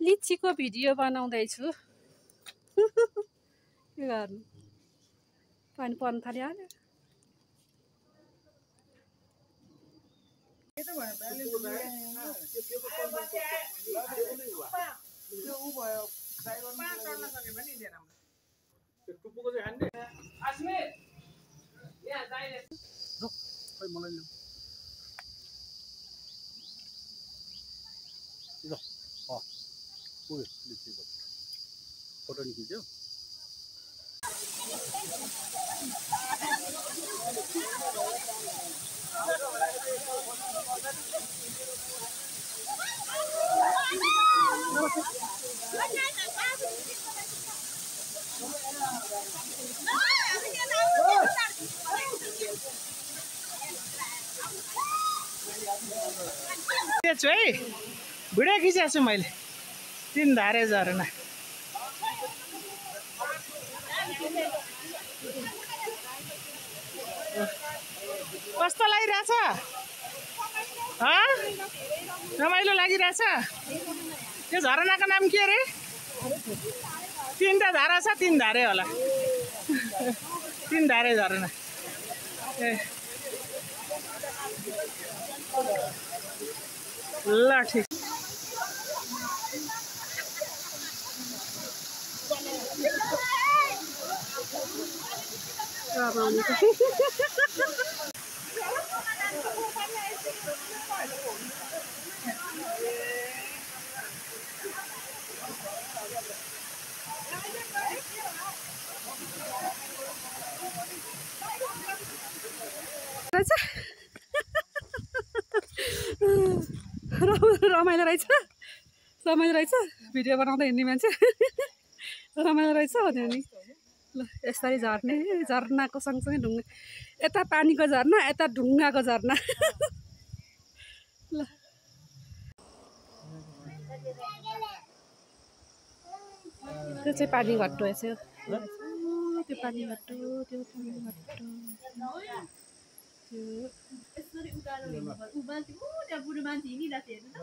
लिचीको भिडियो बनाउँदैछु। के गर्नु, पानी पर्न थाल्यो। फोटो निकाल्छौ। है भिडियो खिचेको छु मैले 3 धारे झरना। कस्तो लागिरहेछ? रमाइलो लागिरहेछ? यो झरनाको नाम के अरे? 3टा धारा छ, 3 धारे होला। 3 धारे झरना। ए ल ठीक। रमाइलो रहेछ, रमाइलो रहेछ। भिडियो बनाउँदै हिँड्ने मान्छे रमाइलो रहेछ भन्यो नि। ल यसरी झर्ने, झर्नाको सँगसँगै ढुङ्गा, यता पानीको झर्ना, यता ढुङ्गाको झर्ना। ल त्यो चाहिँ पानी घट्टो रहेछ। त्यो पानी घट्टो, त्यो पानी घट्टो। यसरी उकालो हिँड्नु पर्छ। उ मान्छे त्यहाँ बुढो मान्छे हिँडिरहेको थियो हेर्नु त।